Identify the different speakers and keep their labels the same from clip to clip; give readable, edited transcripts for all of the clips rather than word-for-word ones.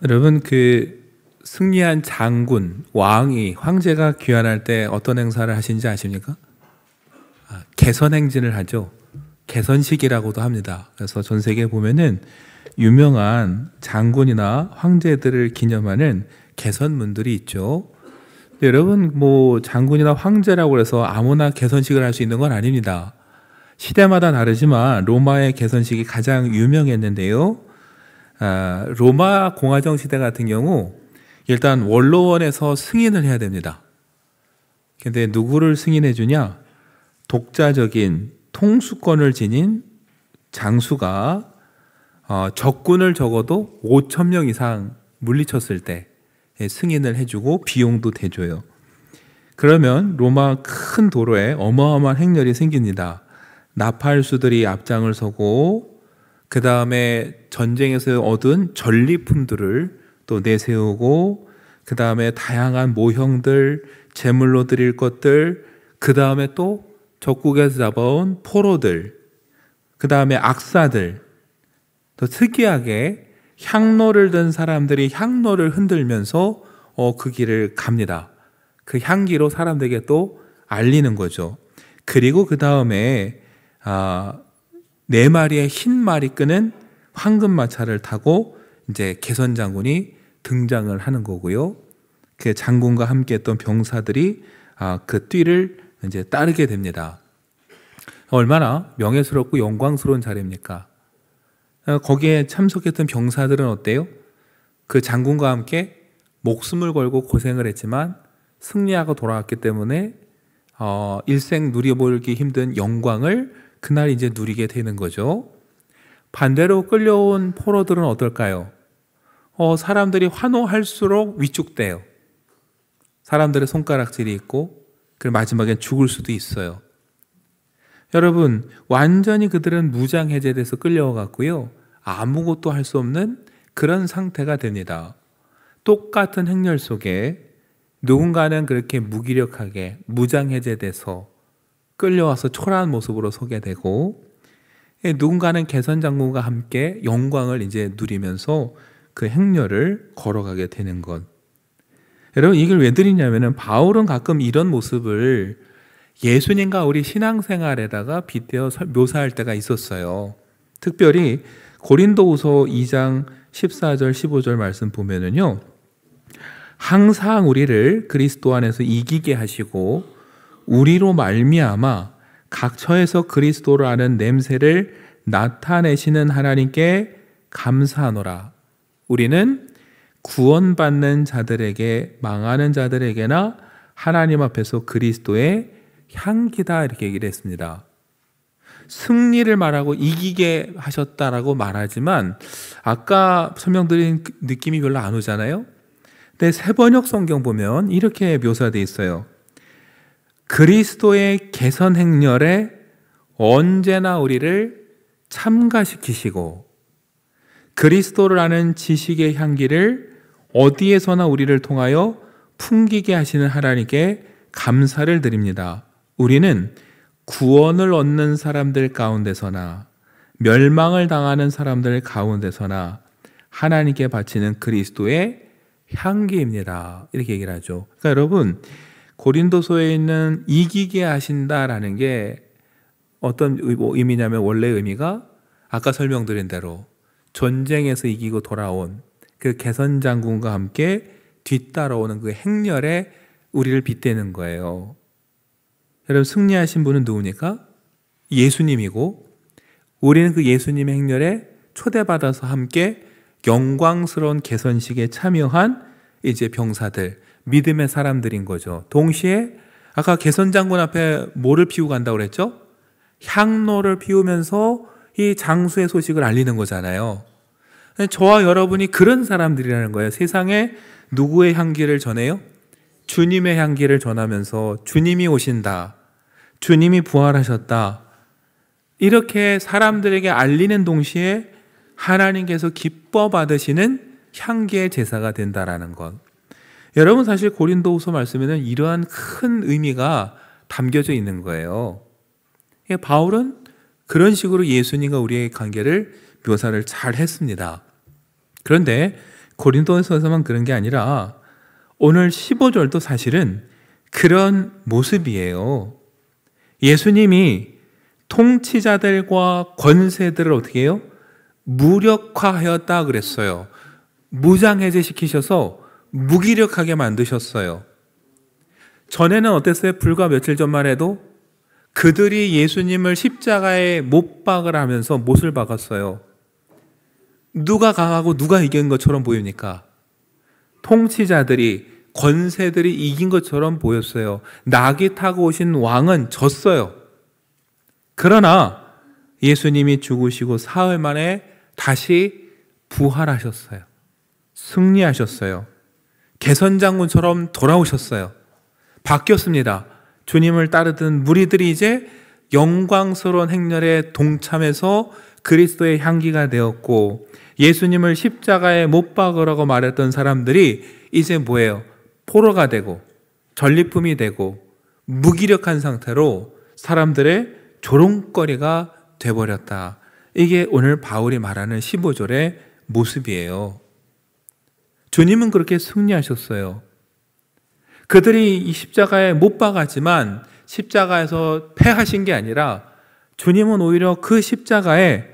Speaker 1: 여러분 승리한 장군, 왕이, 황제가 귀환할 때 어떤 행사를 하신지 아십니까? 개선행진을 하죠. 개선식이라고도 합니다. 그래서 전 세계에 보면은 유명한 장군이나 황제들을 기념하는 개선문들이 있죠. 근데 여러분, 장군이나 황제라고 해서 아무나 개선식을 할 수 있는 건 아닙니다. 시대마다 다르지만 로마의 개선식이 가장 유명했는데요. 로마 공화정 시대 같은 경우 일단 원로원에서 승인을 해야 됩니다. 근데 누구를 승인해 주냐? 독자적인 통수권을 지닌 장수가 적군을 적어도 5,000명 이상 물리쳤을 때 승인을 해주고 비용도 대줘요. 그러면 로마 큰 도로에 어마어마한 행렬이 생깁니다. 나팔수들이 앞장을 서고 그 다음에 전쟁에서 얻은 전리품들을 또 내세우고 그 다음에 다양한 모형들, 제물로 드릴 것들, 그 다음에 또 적국에서 잡아온 포로들, 그 다음에 악사들, 또 특이하게 향로를 든 사람들이 향로를 흔들면서 그 길을 갑니다. 그 향기로 사람들에게 또 알리는 거죠. 그리고 그 다음에 4마리의 흰 말이 끄는 황금마차를 타고 이제 개선장군이 등장을 하는 거고요. 그 장군과 함께 했던 병사들이 그 뒤를 이제 따르게 됩니다. 얼마나 명예스럽고 영광스러운 자리입니까? 거기에 참석했던 병사들은 어때요? 그 장군과 함께 목숨을 걸고 고생을 했지만 승리하고 돌아왔기 때문에 일생 누려보기 힘든 영광을 그날 이제 누리게 되는 거죠. 반대로 끌려온 포로들은 어떨까요? 사람들이 환호할수록 위축돼요. 사람들의 손가락질이 있고 그 마지막엔 죽을 수도 있어요. 여러분, 완전히 그들은 무장해제돼서 끌려갔고요. 아무것도 할 수 없는 그런 상태가 됩니다. 똑같은 행렬 속에 누군가는 그렇게 무기력하게 무장해제돼서 끌려와서 초라한 모습으로 서게 되고, 누군가는 개선장군과 함께 영광을 이제 누리면서 그 행렬을 걸어가게 되는 것. 여러분, 이걸 왜 드리냐면은 바울은 가끔 이런 모습을 예수님과 우리 신앙생활에다가 빗대어 묘사할 때가 있었어요. 특별히 고린도후서 2장 14절 15절 말씀 보면은요, 항상 우리를 그리스도 안에서 이기게 하시고 우리로 말미암아 각 처에서 그리스도를 아는 냄새를 나타내시는 하나님께 감사하노라. 우리는 구원받는 자들에게, 망하는 자들에게나 하나님 앞에서 그리스도의 향기다, 이렇게 얘기를 했습니다. 승리를 말하고 이기게 하셨다라고 말하지만 아까 설명드린 느낌이 별로 안 오잖아요. 근데 새번역 성경 보면 이렇게 묘사되어 있어요. 그리스도의 개선 행렬에 언제나 우리를 참가시키시고 그리스도를 아는 지식의 향기를 어디에서나 우리를 통하여 풍기게 하시는 하나님께 감사를 드립니다. 우리는 구원을 얻는 사람들 가운데서나 멸망을 당하는 사람들 가운데서나 하나님께 바치는 그리스도의 향기입니다. 이렇게 얘기를 하죠. 그러니까 여러분, 고린도서에 있는 이기게 하신다라는 게 어떤 의미냐면, 원래 의미가 아까 설명드린 대로 전쟁에서 이기고 돌아온 그 개선장군과 함께 뒤따라오는 그 행렬에 우리를 빗대는 거예요. 여러분, 승리하신 분은 누굽니까? 예수님이고, 우리는 그 예수님의 행렬에 초대받아서 함께 영광스러운 개선식에 참여한 이제 병사들, 믿음의 사람들인 거죠. 동시에 아까 개선장군 앞에 뭐를 피우고 간다고 그랬죠? 향로를 피우면서 이 장수의 소식을 알리는 거잖아요. 저와 여러분이 그런 사람들이라는 거예요. 세상에 누구의 향기를 전해요? 주님의 향기를 전하면서 주님이 오신다, 주님이 부활하셨다, 이렇게 사람들에게 알리는 동시에 하나님께서 기뻐 받으시는 향기의 제사가 된다라는 것. 여러분, 사실 고린도후서 말씀에는 이러한 큰 의미가 담겨져 있는 거예요. 바울은 그런 식으로 예수님과 우리의 관계를 묘사를 잘 했습니다. 그런데 고린도서에서만 그런 게 아니라 오늘 15절도 사실은 그런 모습이에요. 예수님이 통치자들과 권세들을 어떻게 해요? 무력화하였다 그랬어요. 무장해제시키셔서 무기력하게 만드셨어요. 전에는 어땠어요? 불과 며칠 전만 해도 그들이 예수님을 십자가에 못 박으라 하면서 못을 박았어요. 누가 강하고 누가 이긴 것처럼 보입니까? 통치자들이, 권세들이 이긴 것처럼 보였어요. 낙이 타고 오신 왕은 졌어요. 그러나 예수님이 죽으시고 사흘 만에 다시 부활하셨어요. 승리하셨어요. 개선장군처럼 돌아오셨어요. 바뀌었습니다. 주님을 따르던 무리들이 이제 영광스러운 행렬에 동참해서 그리스도의 향기가 되었고, 예수님을 십자가에 못 박으라고 말했던 사람들이 이제 뭐예요? 포로가 되고 전리품이 되고 무기력한 상태로 사람들의 조롱거리가 돼버렸다. 이게 오늘 바울이 말하는 15절의 모습이에요. 주님은 그렇게 승리하셨어요. 그들이 이 십자가에 못 박았지만 십자가에서 패하신 게 아니라 주님은 오히려 그 십자가에,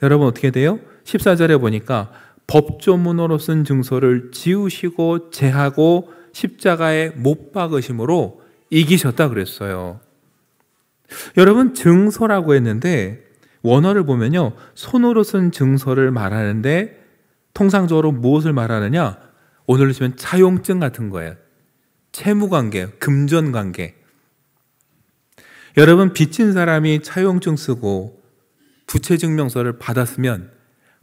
Speaker 1: 여러분 어떻게 돼요? 14절에 보니까 법조문으로 쓴 증서를 지우시고 제하고 십자가에 못 박으심으로 이기셨다 그랬어요. 여러분, 증서라고 했는데 원어를 보면요, 손으로 쓴 증서를 말하는데 통상적으로 무엇을 말하느냐? 오늘로 치면 차용증 같은 거예요. 채무관계, 금전관계. 여러분, 빚진 사람이 차용증 쓰고 부채증명서를 받았으면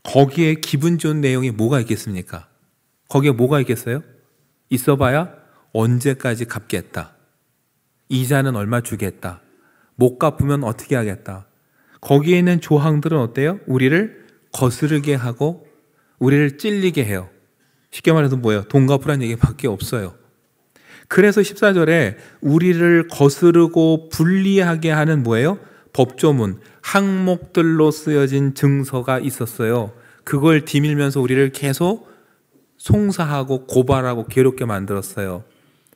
Speaker 1: 거기에 기분 좋은 내용이 뭐가 있겠습니까? 거기에 뭐가 있겠어요? 있어봐야 언제까지 갚겠다. 이자는 얼마 주겠다. 못 갚으면 어떻게 하겠다. 거기에 있는 조항들은 어때요? 우리를 거스르게 하고 우리를 찔리게 해요. 쉽게 말해서 뭐예요? 돈 갚으라는 얘기밖에 없어요. 그래서 14절에 우리를 거스르고 불리하게 하는 뭐예요? 법조문, 항목들로 쓰여진 증서가 있었어요. 그걸 디밀면서 우리를 계속 송사하고 고발하고 괴롭게 만들었어요.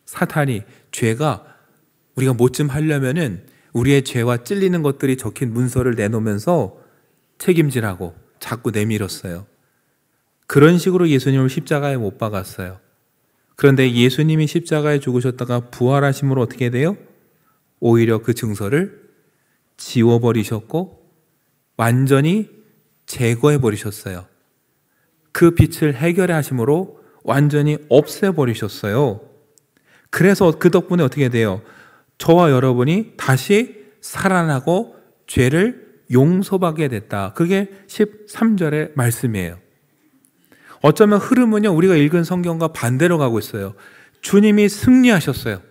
Speaker 1: 사탄이, 죄가 우리가 뭐쯤 하려면은 우리의 죄와 찔리는 것들이 적힌 문서를 내놓으면서 책임지라고 자꾸 내밀었어요. 그런 식으로 예수님을 십자가에 못 박았어요. 그런데 예수님이 십자가에 죽으셨다가 부활하심으로 어떻게 돼요? 오히려 그 증서를 지워버리셨고 완전히 제거해버리셨어요. 그 빛을 해결해 하심으로 완전히 없애버리셨어요. 그래서 그 덕분에 어떻게 돼요? 저와 여러분이 다시 살아나고 죄를 용서받게 됐다. 그게 13절의 말씀이에요. 어쩌면 흐름은요, 우리가 읽은 성경과 반대로 가고 있어요. 주님이 승리하셨어요.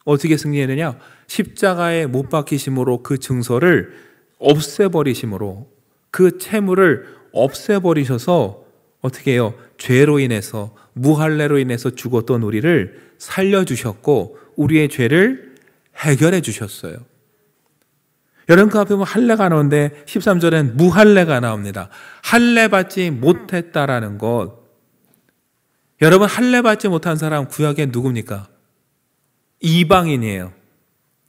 Speaker 1: 어떻게 승리했느냐? 십자가에 못 박히심으로 그 증서를 없애버리심으로, 그 채무를 없애버리셔서 어떻게 해요? 죄로 인해서, 무할례로 인해서 죽었던 우리를 살려주셨고 우리의 죄를 해결해 주셨어요. 여러분, 그 앞에 보면 할례가 나오는데 13절엔 무할례가 나옵니다. 할례 받지 못했다라는 것. 여러분, 할례 받지 못한 사람 구약에 누굽니까? 이방인이에요.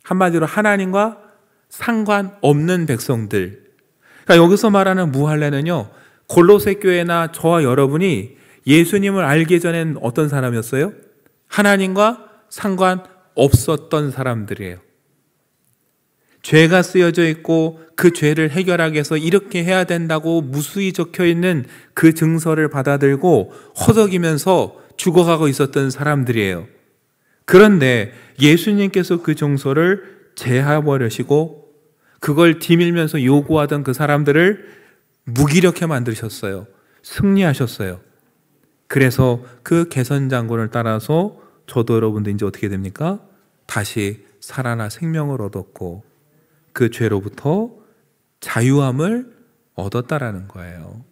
Speaker 1: 한마디로 하나님과 상관없는 백성들. 그러니까 여기서 말하는 무할례는요, 골로새 교회나 저와 여러분이 예수님을 알기 전엔 어떤 사람이었어요? 하나님과 상관없었던 사람들이에요. 죄가 쓰여져 있고 그 죄를 해결하기 위해서 이렇게 해야 된다고 무수히 적혀 있는 그 증서를 받아들고 허덕이면서 죽어가고 있었던 사람들이에요. 그런데 예수님께서 그 증서를 제하버리시고 그걸 디밀면서 요구하던 그 사람들을 무기력해 만드셨어요. 승리하셨어요. 그래서 그 개선장군을 따라서 저도 여러분도 이제 어떻게 됩니까? 다시 살아나 생명을 얻었고 그 죄로부터 자유함을 얻었다라는 거예요.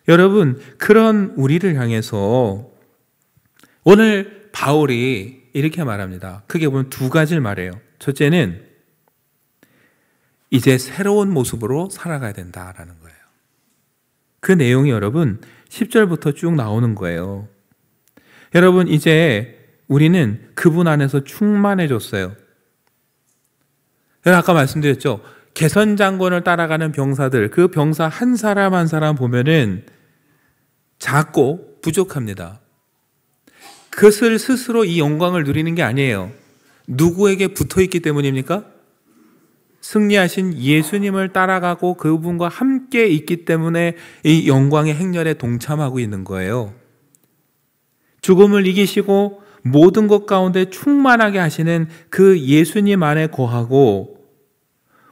Speaker 1: 여러분, 그런 우리를 향해서 오늘 바울이 이렇게 말합니다. 크게 보면 두 가지를 말해요. 첫째는 이제 새로운 모습으로 살아가야 된다라는 거예요. 그 내용이 여러분 10절부터 쭉 나오는 거예요. 여러분, 이제 우리는 그분 안에서 충만해졌어요. 아까 말씀드렸죠. 개선장군을 따라가는 병사들, 그 병사 한 사람 한 사람 보면은 작고 부족합니다. 그것을 스스로 이 영광을 누리는 게 아니에요. 누구에게 붙어있기 때문입니까? 승리하신 예수님을 따라가고 그분과 함께 있기 때문에 이 영광의 행렬에 동참하고 있는 거예요. 죽음을 이기시고 모든 것 가운데 충만하게 하시는 그 예수님 안에 거하고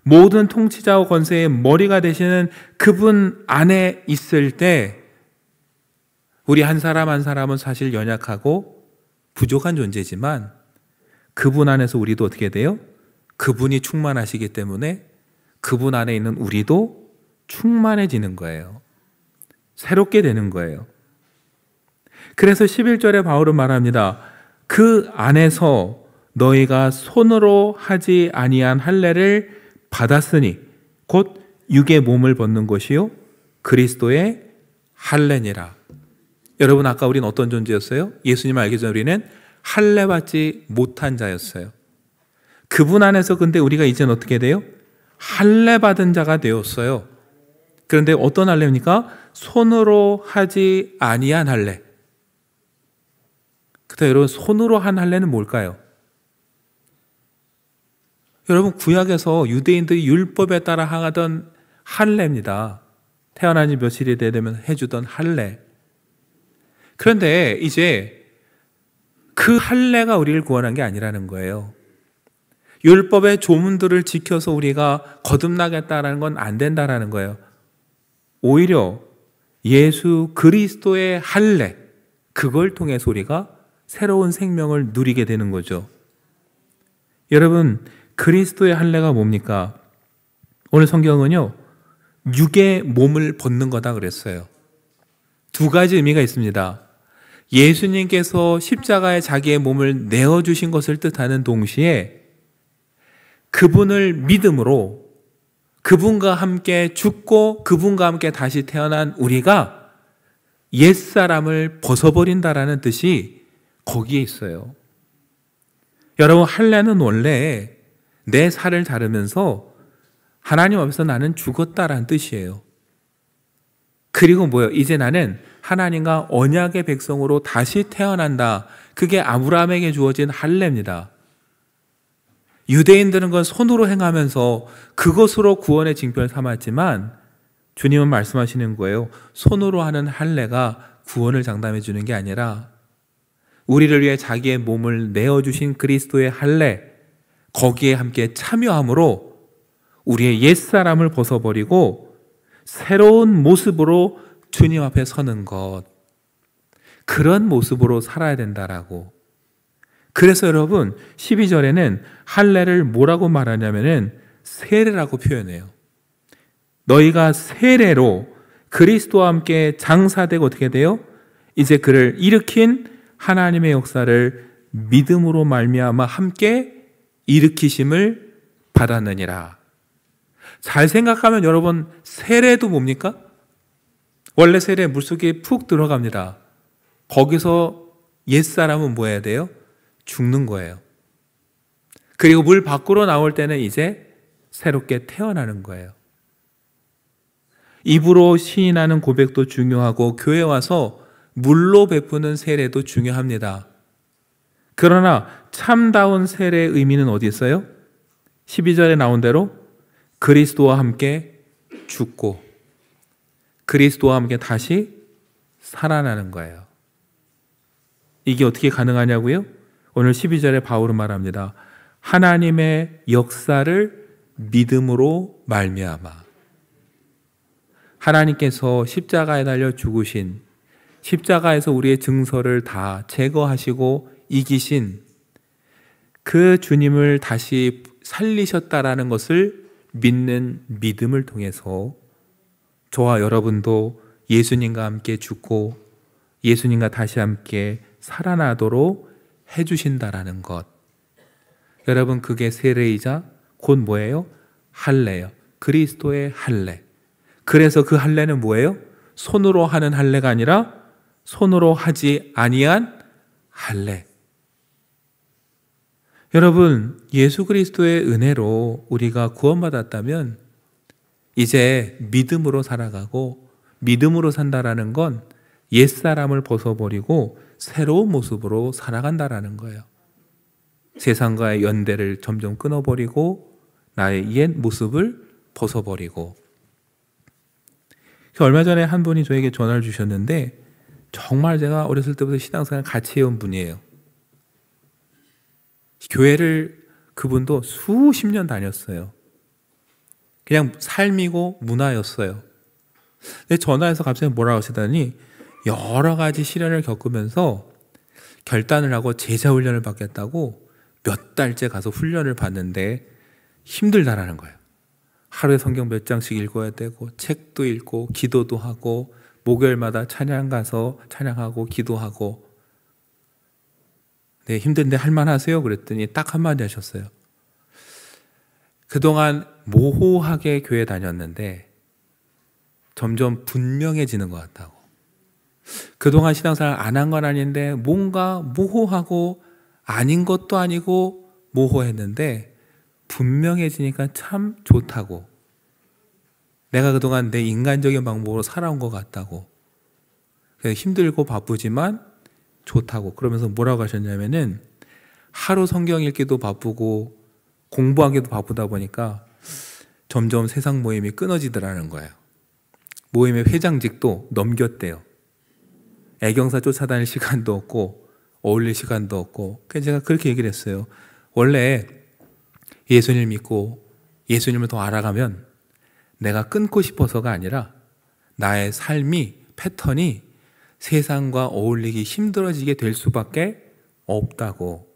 Speaker 1: 모든 통치자와 권세의 머리가 되시는 그분 안에 있을 때 우리 한 사람 한 사람은 사실 연약하고 부족한 존재지만 그분 안에서 우리도 어떻게 돼요? 그분이 충만하시기 때문에 그분 안에 있는 우리도 충만해지는 거예요. 새롭게 되는 거예요. 그래서 11절에 바울은 말합니다. 그 안에서 너희가 손으로 하지 아니한 할례를 받았으니 곧 육의 몸을 벗는 것이요 그리스도의 할례니라. 여러분, 아까 우리는 어떤 존재였어요? 예수님을 알기 전에 우리는 할례 받지 못한 자였어요. 그분 안에서 근데 우리가 이제는 어떻게 돼요? 할례 받은 자가 되었어요. 그런데 어떤 할례입니까? 손으로 하지 아니한 할례. 그때 여러분, 손으로 한 할례는 뭘까요? 여러분, 구약에서 유대인들이 율법에 따라 행하던 할례입니다. 태어난 지 며칠이 되면 해주던 할례. 그런데 이제 그 할례가 우리를 구원한 게 아니라는 거예요. 율법의 조문들을 지켜서 우리가 거듭나겠다라는 건 안 된다라는 거예요. 오히려 예수 그리스도의 할례, 그걸 통해서 우리가 새로운 생명을 누리게 되는 거죠. 여러분, 그리스도의 할례가 뭡니까? 오늘 성경은요, 육의 몸을 벗는 거다 그랬어요. 두 가지 의미가 있습니다. 예수님께서 십자가에 자기의 몸을 내어주신 것을 뜻하는 동시에 그분을 믿음으로 그분과 함께 죽고 그분과 함께 다시 태어난 우리가 옛사람을 벗어버린다라는 뜻이 거기에 있어요. 여러분, 할례는 원래 내 살을 자르면서 하나님 앞에서 나는 죽었다라는 뜻이에요. 그리고 뭐예요? 이제 나는 하나님과 언약의 백성으로 다시 태어난다. 그게 아브라함에게 주어진 할례입니다. 유대인들은 그건 손으로 행하면서 그것으로 구원의 징표를 삼았지만 주님은 말씀하시는 거예요. 손으로 하는 할례가 구원을 장담해 주는 게 아니라 우리를 위해 자기의 몸을 내어주신 그리스도의 할례, 거기에 함께 참여함으로 우리의 옛사람을 벗어버리고 새로운 모습으로 주님 앞에 서는 것, 그런 모습으로 살아야 된다라고. 그래서 여러분, 12절에는 할례를 뭐라고 말하냐면은 세례라고 표현해요. 너희가 세례로 그리스도와 함께 장사되고 어떻게 돼요? 이제 그를 일으킨 하나님의 역사를 믿음으로 말미암아 함께 일으키심을 받았느니라. 잘 생각하면 여러분, 세례도 뭡니까? 원래 세례 물속에 푹 들어갑니다. 거기서 옛사람은 뭐 해야 돼요? 죽는 거예요. 그리고 물 밖으로 나올 때는 이제 새롭게 태어나는 거예요. 입으로 시인하는 고백도 중요하고 교회 와서 물로 베푸는 세례도 중요합니다. 그러나 참다운 세례의 의미는 어디 있어요? 12절에 나온 대로 그리스도와 함께 죽고 그리스도와 함께 다시 살아나는 거예요. 이게 어떻게 가능하냐고요? 오늘 12절에 바울은 말합니다. 하나님의 역사를 믿음으로 말미암아. 하나님께서 십자가에 달려 죽으신, 십자가에서 우리의 증서를 다 제거하시고 이기신 그 주님을 다시 살리셨다라는 것을 믿는 믿음을 통해서 저와 여러분도 예수님과 함께 죽고 예수님과 다시 함께 살아나도록 해주신다라는 것. 여러분, 그게 세례이자 곧 뭐예요? 할례예요. 그리스도의 할례. 그래서 그 할례는 뭐예요? 손으로 하는 할례가 아니라 손으로 하지 아니한 할례. 여러분, 예수 그리스도의 은혜로 우리가 구원받았다면 이제 믿음으로 살아가고 믿음으로 산다라는 건 옛사람을 벗어버리고 새로운 모습으로 살아간다라는 거예요. 세상과의 연대를 점점 끊어버리고 나의 옛 모습을 벗어버리고. 얼마 전에 한 분이 저에게 전화를 주셨는데 정말 제가 어렸을 때부터 신앙생활 같이 해온 분이에요. 교회를 그분도 수십 년 다녔어요. 그냥 삶이고 문화였어요. 근데 전화해서 갑자기 뭐라고 하시더니 여러 가지 시련을 겪으면서 결단을 하고 제자 훈련을 받겠다고 몇 달째 가서 훈련을 받는데 힘들다라는 거예요. 하루에 성경 몇 장씩 읽어야 되고 책도 읽고 기도도 하고 목요일마다 찬양 가서 찬양하고 기도하고. 네, 힘든데 할만하세요? 그랬더니 딱 한마디 하셨어요. 그동안 모호하게 교회 다녔는데 점점 분명해지는 것 같다고. 그동안 신앙생활 안 한 건 아닌데 뭔가 모호하고 아닌 것도 아니고 모호했는데 분명해지니까 참 좋다고. 내가 그동안 내 인간적인 방법으로 살아온 것 같다고. 힘들고 바쁘지만 좋다고. 그러면서 뭐라고 하셨냐면은 하루 성경 읽기도 바쁘고 공부하기도 바쁘다 보니까 점점 세상 모임이 끊어지더라는 거예요. 모임의 회장직도 넘겼대요. 애경사 쫓아다닐 시간도 없고 어울릴 시간도 없고. 그래서 제가 그렇게 얘기를 했어요. 원래 예수님을 믿고 예수님을 더 알아가면 내가 끊고 싶어서가 아니라 나의 삶이, 패턴이 세상과 어울리기 힘들어지게 될 수밖에 없다고.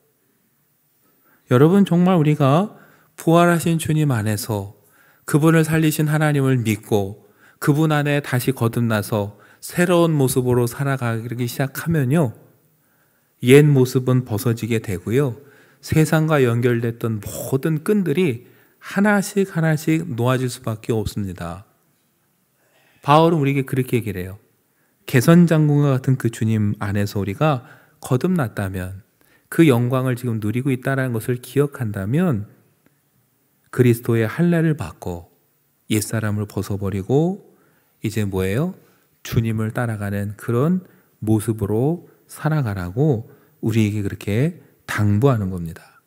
Speaker 1: 여러분, 정말 우리가 부활하신 주님 안에서 그분을 살리신 하나님을 믿고 그분 안에 다시 거듭나서 새로운 모습으로 살아가기 시작하면요, 옛 모습은 벗어지게 되고요, 세상과 연결됐던 모든 끈들이 하나씩 하나씩 놓아질 수밖에 없습니다. 바울은 우리에게 그렇게 얘기를 해요. 개선장군과 같은 그 주님 안에서 우리가 거듭났다면, 그 영광을 지금 누리고 있다는 것을 기억한다면 그리스도의 할례를 받고 옛사람을 벗어버리고 이제 뭐예요? 주님을 따라가는 그런 모습으로 살아가라고 우리에게 그렇게 당부하는 겁니다.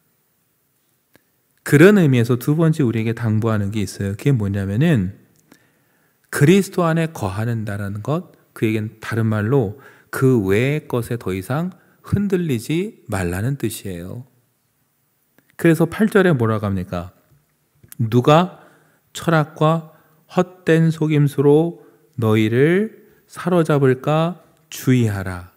Speaker 1: 그런 의미에서 두 번째 우리에게 당부하는 게 있어요. 그게 뭐냐면은 그리스도 안에 거하는다라는 것, 그에겐 다른 말로 그 외의 것에 더 이상 흔들리지 말라는 뜻이에요. 그래서 8절에 뭐라고 합니까? 누가 철학과 헛된 속임수로 너희를 사로잡을까 주의하라.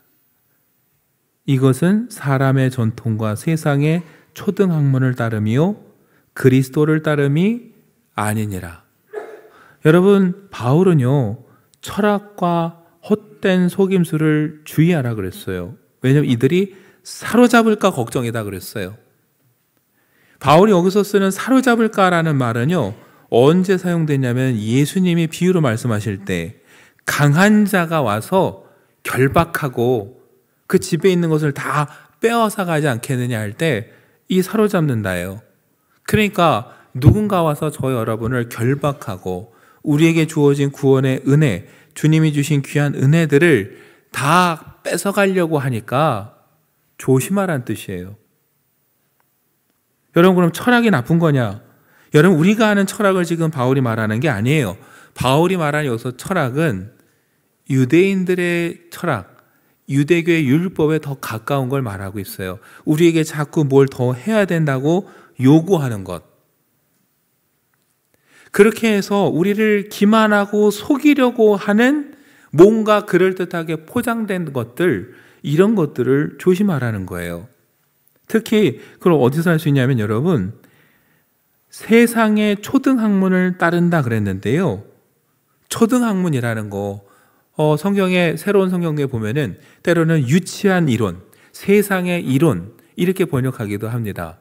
Speaker 1: 이것은 사람의 전통과 세상의 초등학문을 따름이요 그리스도를 따름이 아니니라. 여러분, 바울은요 철학과 헛된 속임수를 주의하라 그랬어요. 왜냐하면 이들이 사로잡을까 걱정이다 그랬어요. 바울이 여기서 쓰는 사로잡을까라는 말은요, 언제 사용되냐면 예수님이 비유로 말씀하실 때 강한 자가 와서 결박하고 그 집에 있는 것을 다 빼앗아 가지 않겠느냐 할 때 이 사로잡는다예요. 그러니까 누군가 와서 저 여러분을 결박하고 우리에게 주어진 구원의 은혜, 주님이 주신 귀한 은혜들을 다 뺏어가려고 하니까 조심하라는 뜻이에요. 여러분, 그럼 철학이 나쁜 거냐? 여러분, 우리가 아는 철학을 지금 바울이 말하는 게 아니에요. 바울이 말하는 여기서 철학은 유대인들의 철학, 유대교의 율법에 더 가까운 걸 말하고 있어요. 우리에게 자꾸 뭘 더 해야 된다고 요구하는 것. 그렇게 해서 우리를 기만하고 속이려고 하는 뭔가 그럴듯하게 포장된 것들, 이런 것들을 조심하라는 거예요. 특히 그걸 어디서 할 수 있냐면 여러분, 세상의 초등학문을 따른다 그랬는데요, 초등학문이라는 거 성경의 새로운 성경에 보면은 때로는 유치한 이론, 세상의 이론 이렇게 번역하기도 합니다.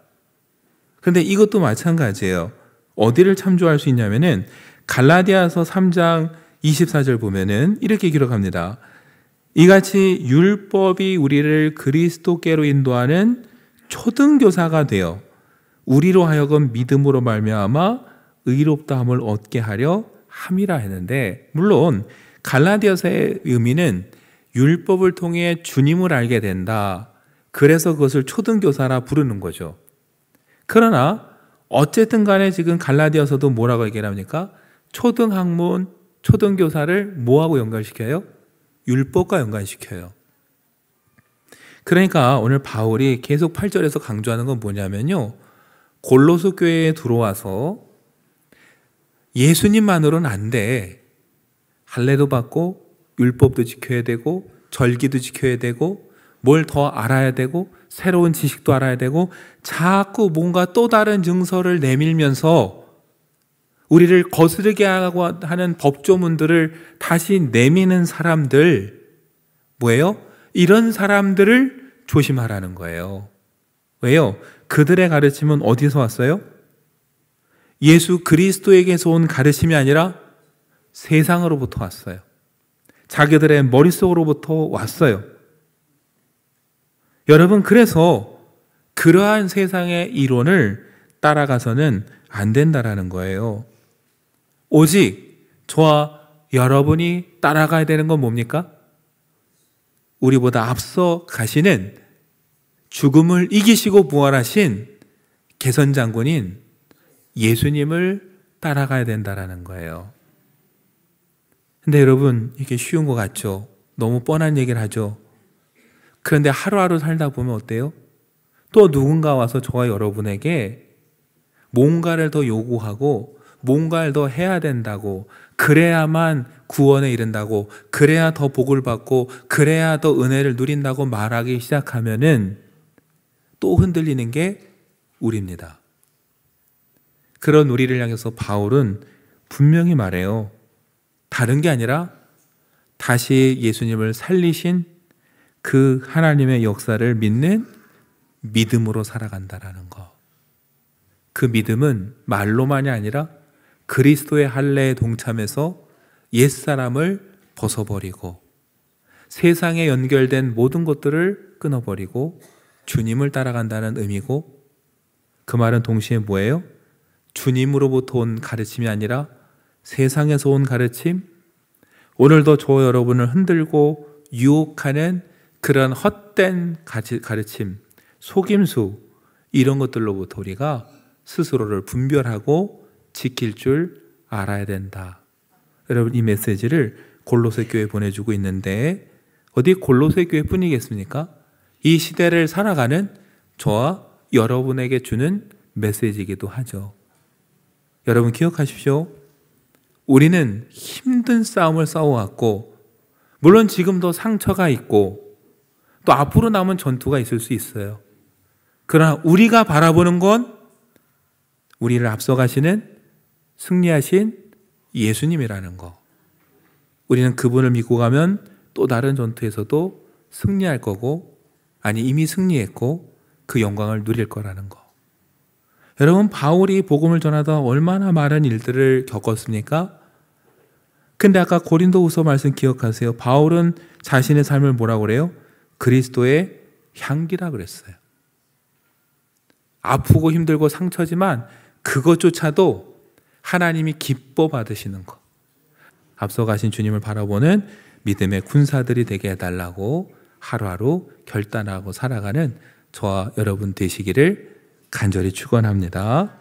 Speaker 1: 그런데 이것도 마찬가지예요. 어디를 참조할 수 있냐면은 갈라디아서 3장 24절 보면은 이렇게 기록합니다. 이같이 율법이 우리를 그리스도께로 인도하는 초등교사가 되어 우리로 하여금 믿음으로 말미암아 의롭다함을 얻게 하려 함이라 했는데, 물론 갈라디아서의 의미는 율법을 통해 주님을 알게 된다, 그래서 그것을 초등교사라 부르는 거죠. 그러나 어쨌든 간에 지금 갈라디아서도 뭐라고 얘기를 합니까? 초등학문, 초등교사를 뭐하고 연관시켜요? 율법과 연관시켜요. 그러니까 오늘 바울이 계속 8절에서 강조하는 건 뭐냐면요, 골로새 교회에 들어와서 예수님만으로는 안 돼. 할례도 받고 율법도 지켜야 되고 절기도 지켜야 되고 뭘 더 알아야 되고 새로운 지식도 알아야 되고 자꾸 뭔가 또 다른 증서를 내밀면서 우리를 거스르게 하고 하는 법조문들을 다시 내미는 사람들, 뭐예요? 이런 사람들을 조심하라는 거예요. 왜요? 그들의 가르침은 어디서 왔어요? 예수 그리스도에게서 온 가르침이 아니라 세상으로부터 왔어요. 자기들의 머릿속으로부터 왔어요. 여러분, 그래서 그러한 세상의 이론을 따라가서는 안 된다라는 거예요. 오직 저와 여러분이 따라가야 되는 건 뭡니까? 우리보다 앞서 가시는 죽음을 이기시고 부활하신 개선장군인 예수님을 따라가야 된다라는 거예요. 근데 여러분, 이게 쉬운 것 같죠? 너무 뻔한 얘기를 하죠. 그런데 하루하루 살다 보면 어때요? 또 누군가 와서 저와 여러분에게 뭔가를 더 요구하고 뭔가를 더 해야 된다고, 그래야만 구원에 이른다고, 그래야 더 복을 받고 그래야 더 은혜를 누린다고 말하기 시작하면은 또 흔들리는 게 우리입니다. 그런 우리를 향해서 바울은 분명히 말해요. 다른 게 아니라 다시 예수님을 살리신 그 하나님의 역사를 믿는 믿음으로 살아간다라는 거. 그 믿음은 말로만이 아니라 그리스도의 할례에 동참해서 옛사람을 벗어버리고 세상에 연결된 모든 것들을 끊어버리고 주님을 따라간다는 의미고, 그 말은 동시에 뭐예요? 주님으로부터 온 가르침이 아니라 세상에서 온 가르침, 오늘도 저 여러분을 흔들고 유혹하는 그런 헛된 가르침, 속임수, 이런 것들로부터 우리가 스스로를 분별하고 지킬 줄 알아야 된다. 여러분, 이 메시지를 골로새 교회에 보내주고 있는데 어디 골로새 교회뿐이겠습니까? 이 시대를 살아가는 저와 여러분에게 주는 메시지이기도 하죠. 여러분 기억하십시오. 우리는 힘든 싸움을 싸워왔고, 물론 지금도 상처가 있고 또 앞으로 남은 전투가 있을 수 있어요. 그러나 우리가 바라보는 건 우리를 앞서가시는 승리하신 예수님이라는 거. 우리는 그분을 믿고 가면 또 다른 전투에서도 승리할 거고, 아니 이미 승리했고 그 영광을 누릴 거라는 거. 여러분, 바울이 복음을 전하다 얼마나 많은 일들을 겪었습니까? 근데 아까 고린도후서 말씀 기억하세요. 바울은 자신의 삶을 뭐라고 그래요? 그리스도의 향기라 그랬어요. 아프고 힘들고 상처지만 그것조차도 하나님이 기뻐 받으시는 것. 앞서가신 주님을 바라보는 믿음의 군사들이 되게 해달라고 하루하루 결단하고 살아가는 저와 여러분 되시기를 간절히 축원합니다.